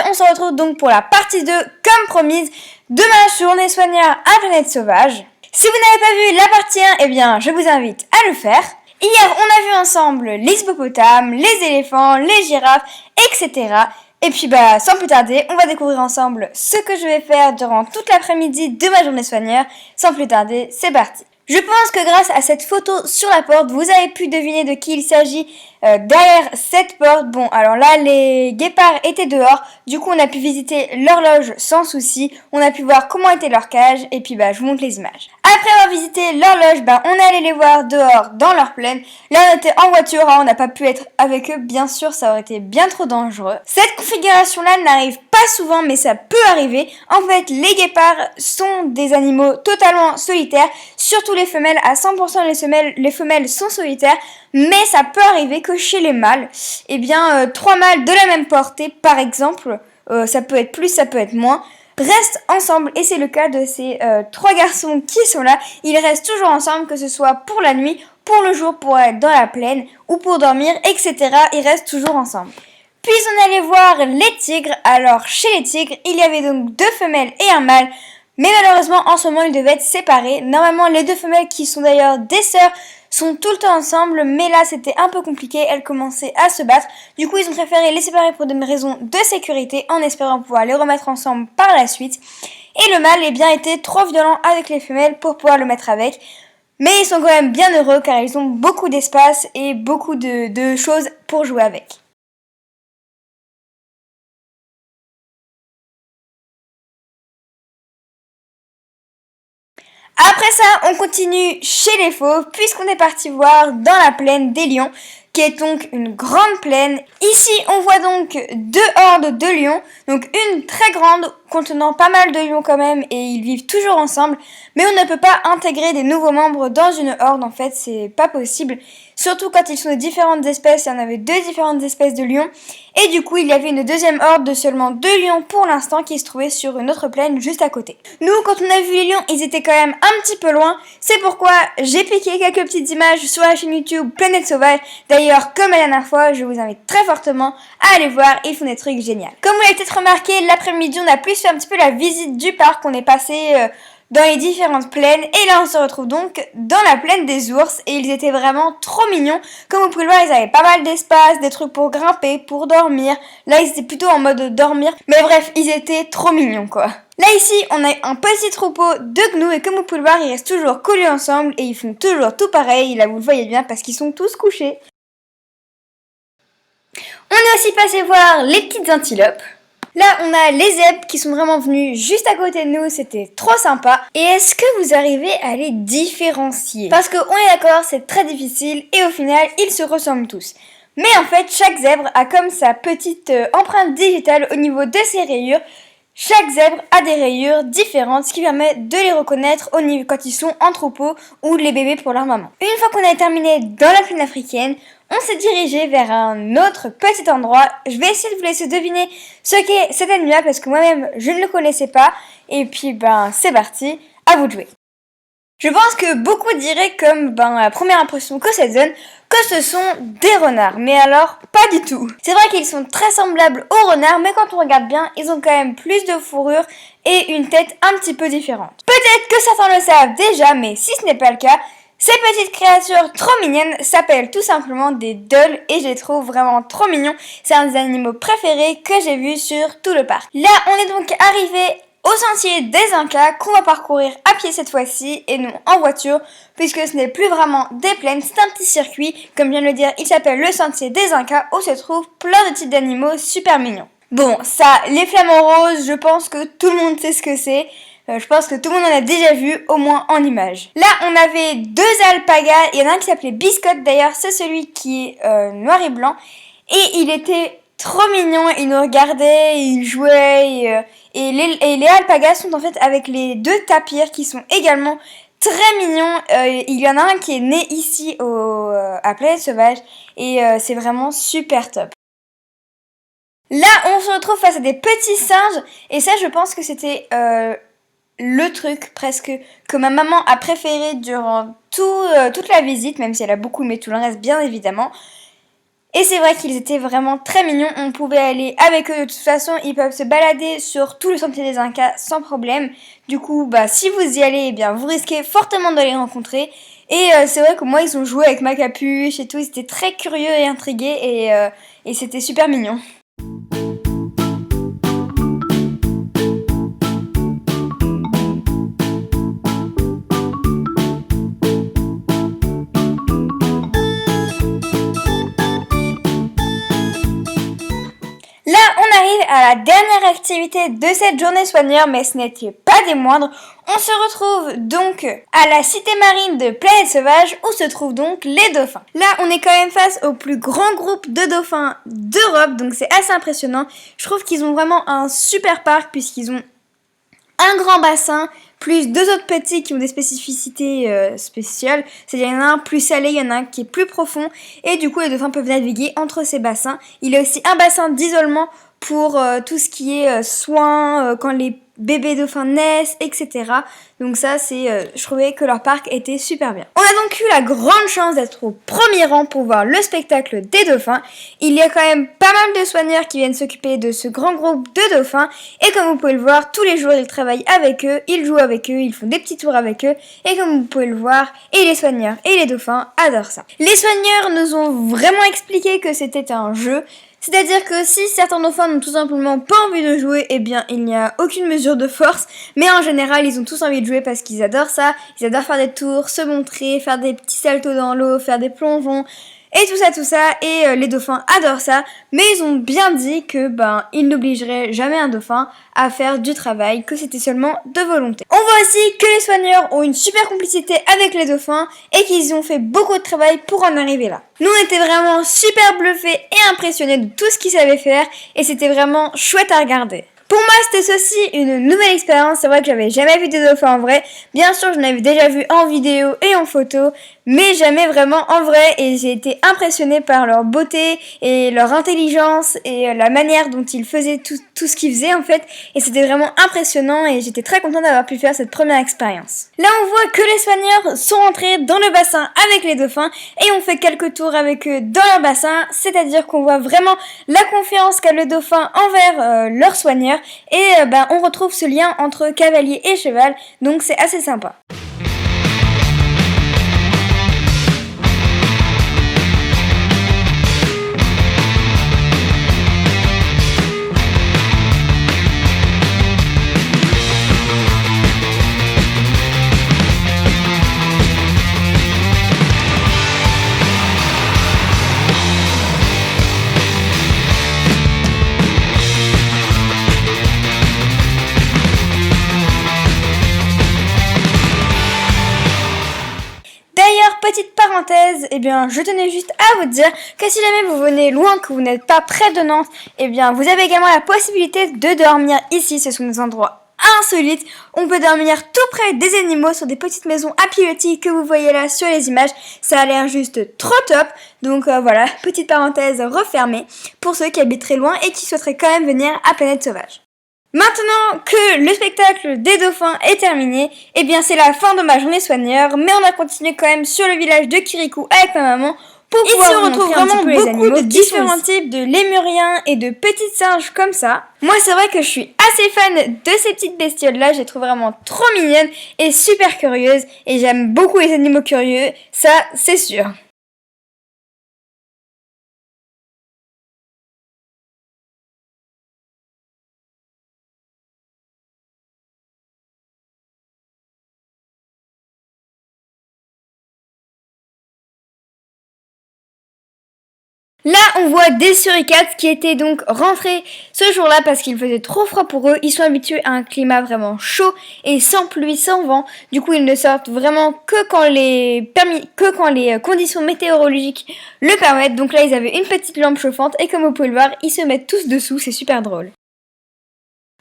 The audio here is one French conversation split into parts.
on se retrouve donc pour la partie 2, comme promise, de ma journée soigneur à Planète Sauvage. Si vous n'avez pas vu la partie 1, eh bien, je vous invite à le faire. Hier, on a vu ensemble les hippopotames, les éléphants, les girafes, etc. Et puis, sans plus tarder, on va découvrir ensemble ce que je vais faire durant toute l'après-midi de ma journée soigneur. Sans plus tarder, c'est parti. Je pense que grâce à cette photo sur la porte, vous avez pu deviner de qui il s'agit derrière cette porte. Bon, alors là, les guépards étaient dehors. Du coup, on a pu visiter leur loge sans souci. On a pu voir comment était leur cage. Et puis, je vous montre les images. Après avoir visité leur loge, on est allé les voir dehors dans leur plaine. Là, on était en voiture. On n'a pas pu être avec eux. Bien sûr, ça aurait été bien trop dangereux. Cette configuration-là n'arrive pas souvent, mais ça peut arriver. En fait, les guépards sont des animaux totalement solitaires. Surtout les femelles, à 100% les femelles sont solitaires, mais ça peut arriver que chez les mâles, 3 mâles de la même portée, par exemple, ça peut être plus, ça peut être moins, restent ensemble, et c'est le cas de ces 3 garçons qui sont là. Ils restent toujours ensemble, que ce soit pour la nuit, pour le jour, pour être dans la plaine, ou pour dormir, etc. Ils restent toujours ensemble. Puis on allait voir les tigres. Alors chez les tigres, il y avait donc 2 femelles et un mâle. Mais malheureusement, en ce moment, ils devaient être séparés. Normalement, les 2 femelles, qui sont d'ailleurs des sœurs, sont tout le temps ensemble. Mais là, c'était un peu compliqué. Elles commençaient à se battre. Du coup, ils ont préféré les séparer pour des raisons de sécurité, en espérant pouvoir les remettre ensemble par la suite. Et le mâle, était trop violent avec les femelles pour pouvoir le mettre avec. Mais ils sont quand même bien heureux, car ils ont beaucoup d'espace et beaucoup de choses pour jouer avec. Après ça, on continue chez les fauves, puisqu'on est parti voir dans la plaine des lions, qui est donc une grande plaine. Ici, on voit donc 2 hordes de lions, donc une très grande, contenant pas mal de lions quand même, et ils vivent toujours ensemble, mais on ne peut pas intégrer des nouveaux membres dans une horde, en fait, c'est pas possible. Surtout quand ils sont de différentes espèces, il y en avait 2 différentes espèces de lions, et du coup, il y avait une deuxième horde de seulement 2 lions pour l'instant qui se trouvait sur une autre plaine juste à côté. Nous, quand on a vu les lions, ils étaient quand même un petit peu loin, c'est pourquoi j'ai piqué quelques petites images sur la chaîne YouTube Planète Sauvage. D'ailleurs, comme la dernière fois, je vous invite très fortement à aller voir, ils font des trucs géniaux. Comme vous l'avez peut-être remarqué, l'après-midi, on a plus fait un petit peu la visite du parc, on est passé dans les différentes plaines, et là on se retrouve donc dans la plaine des ours, et ils étaient vraiment trop mignons. Comme vous pouvez le voir, ils avaient pas mal d'espace, des trucs pour grimper, pour dormir. Là ils étaient plutôt en mode dormir, mais bref, ils étaient trop mignons quoi. Là ici, on a un petit troupeau de gnous, et comme vous pouvez le voir, ils restent toujours collés ensemble, et ils font toujours tout pareil. Là vous le voyez bien, parce qu'ils sont tous couchés. On est aussi passé voir les petites antilopes. Là, on a les zèbres qui sont vraiment venus juste à côté de nous, c'était trop sympa. Et est-ce que vous arrivez à les différencier? Parce qu'on est d'accord, c'est très difficile, et au final, ils se ressemblent tous. Mais en fait, chaque zèbre a comme sa petite empreinte digitale au niveau de ses rayures. Chaque zèbre a des rayures différentes, ce qui permet de les reconnaître au niveau quand ils sont en troupeau ou les bébés pour leur maman. Une fois qu'on a terminé dans la plaine africaine, on s'est dirigé vers un autre petit endroit. Je vais essayer de vous laisser deviner ce qu'est cet animal parce que moi-même je ne le connaissais pas. Et puis c'est parti, à vous de jouer. Je pense que beaucoup diraient comme la première impression que ça donne que ce sont des renards, mais alors pas du tout. C'est vrai qu'ils sont très semblables aux renards, mais quand on regarde bien, ils ont quand même plus de fourrure et une tête un petit peu différente. Peut-être que certains le savent déjà, mais si ce n'est pas le cas, ces petites créatures trop mignonnes s'appellent tout simplement des dholes et je les trouve vraiment trop mignons. C'est un des animaux préférés que j'ai vu sur tout le parc. Là, on est donc arrivé au sentier des Incas qu'on va parcourir à pied cette fois-ci et non en voiture puisque ce n'est plus vraiment des plaines, c'est un petit circuit. Comme vient de le dire, il s'appelle le sentier des Incas où se trouvent plein de types d'animaux super mignons. Bon, ça, les flamants roses, je pense que tout le monde sait ce que c'est. Je pense que tout le monde en a déjà vu, au moins en image. Là, on avait 2 alpagas. Il y en a un qui s'appelait Biscotte, d'ailleurs, c'est celui qui est noir et blanc. Et il était trop mignon, il nous regardait, il jouait. Et les alpagas sont en fait avec les 2 tapirs qui sont également très mignons. Il y en a un qui est né ici à Planète Sauvage. Et c'est vraiment super top. Là, on se retrouve face à des petits singes. Et ça, je pense que c'était le truc presque que ma maman a préféré durant toute la visite, même si elle a beaucoup aimé tout le reste bien évidemment. Et c'est vrai qu'ils étaient vraiment très mignons, on pouvait aller avec eux de toute façon, ils peuvent se balader sur tout le sentier des Incas sans problème. Du coup, si vous y allez, eh bien, vous risquez fortement de les rencontrer. Et c'est vrai que moi, ils ont joué avec ma capuche et tout, ils étaient très curieux et intrigués et c'était super mignon. Là, on arrive à la dernière activité de cette journée soigneur, mais ce n'était pas des moindres. On se retrouve donc à la cité marine de Planète Sauvage, où se trouvent donc les dauphins. Là, on est quand même face au plus grand groupe de dauphins d'Europe, donc c'est assez impressionnant. Je trouve qu'ils ont vraiment un super parc, puisqu'ils ont un grand bassin, plus deux autres petits qui ont des spécificités spéciales. C'est-à-dire, il y en a un plus salé, il y en a un qui est plus profond. Et du coup, les dauphins peuvent naviguer entre ces bassins. Il y a aussi un bassin d'isolement pour tout ce qui est soins, quand les bébés dauphins naissent, etc. Donc ça, je trouvais que leur parc était super bien. On a donc eu la grande chance d'être au premier rang pour voir le spectacle des dauphins. Il y a quand même pas mal de soigneurs qui viennent s'occuper de ce grand groupe de dauphins. Et comme vous pouvez le voir, tous les jours, ils travaillent avec eux, ils jouent avec eux, ils font des petits tours avec eux. Et comme vous pouvez le voir, et les soigneurs et les dauphins adorent ça. Les soigneurs nous ont vraiment expliqué que c'était un jeu. C'est-à-dire que si certains dauphins n'ont tout simplement pas envie de jouer, eh bien il n'y a aucune mesure de force. Mais en général, ils ont tous envie de jouer parce qu'ils adorent ça. Ils adorent faire des tours, se montrer, faire des petits saltos dans l'eau, faire des plongeons. Et tout ça, et les dauphins adorent ça, mais ils ont bien dit que ils n'obligeraient jamais un dauphin à faire du travail, que c'était seulement de volonté. On voit aussi que les soigneurs ont une super complicité avec les dauphins et qu'ils ont fait beaucoup de travail pour en arriver là. Nous on était vraiment super bluffés et impressionnés de tout ce qu'ils savaient faire et c'était vraiment chouette à regarder. Pour moi, c'était aussi une nouvelle expérience. C'est vrai que j'avais jamais vu des dauphins en vrai. Bien sûr, j'en avais déjà vu en vidéo et en photo, mais jamais vraiment en vrai. Et j'ai été impressionnée par leur beauté et leur intelligence et la manière dont ils faisaient tout ce qu'ils faisaient en fait. Et c'était vraiment impressionnant et j'étais très contente d'avoir pu faire cette première expérience. Là, on voit que les soigneurs sont entrés dans le bassin avec les dauphins et on fait quelques tours avec eux dans leur bassin. C'est-à-dire qu'on voit vraiment la confiance qu'a le dauphin envers leurs soigneurs. Et on retrouve ce lien entre cavalier et cheval, donc c'est assez sympa. Petite parenthèse, je tenais juste à vous dire que si jamais vous venez loin, que vous n'êtes pas près de Nantes, vous avez également la possibilité de dormir ici. Ce sont des endroits insolites. On peut dormir tout près des animaux sur des petites maisons à pilotis que vous voyez là sur les images. Ça a l'air juste trop top. Donc voilà, petite parenthèse refermée pour ceux qui habitent très loin et qui souhaiteraient quand même venir à Planète Sauvage. Maintenant que le spectacle des dauphins est terminé, c'est la fin de ma journée soigneur, mais on a continué quand même sur le village de Kirikou avec ma maman pour pouvoir vous montrer un petit peu les animaux, de différents types de lémuriens et de petits singes comme ça. Moi c'est vrai que je suis assez fan de ces petites bestioles là, je les trouve vraiment trop mignonnes et super curieuses et j'aime beaucoup les animaux curieux, ça c'est sûr. Là, on voit des suricates qui étaient donc rentrés ce jour-là parce qu'il faisait trop froid pour eux. Ils sont habitués à un climat vraiment chaud et sans pluie, sans vent. Du coup, ils ne sortent vraiment que quand les conditions météorologiques le permettent. Donc là, ils avaient une petite lampe chauffante et comme vous pouvez le voir, ils se mettent tous dessous. C'est super drôle.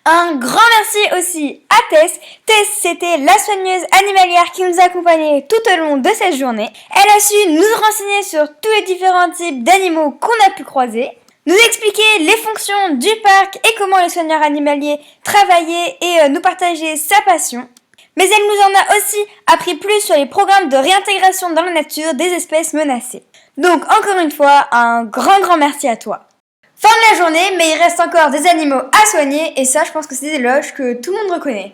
Un grand merci aussi à Tess. Tess, c'était la soigneuse animalière qui nous accompagnait tout au long de cette journée. Elle a su nous renseigner sur tous les différents types d'animaux qu'on a pu croiser, nous expliquer les fonctions du parc et comment les soigneurs animaliers travaillaient et nous partager sa passion. Mais elle nous en a aussi appris plus sur les programmes de réintégration dans la nature des espèces menacées. Donc encore une fois, un grand merci à toi. Fin de la journée, mais il reste encore des animaux à soigner et ça je pense que c'est des éloges que tout le monde reconnaît.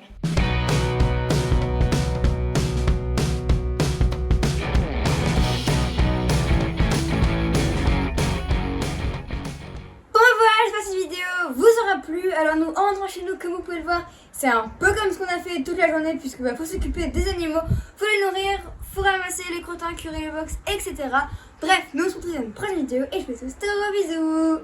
J'espère que cette vidéo vous aura plu. Alors nous rentrons chez nous, comme vous pouvez le voir, c'est un peu comme ce qu'on a fait toute la journée, puisque faut s'occuper des animaux, faut les nourrir, faut ramasser les crottins, curer les box, etc. Bref, nous on se retrouve dans une prochaine vidéo et je vous fais tous de gros bisous.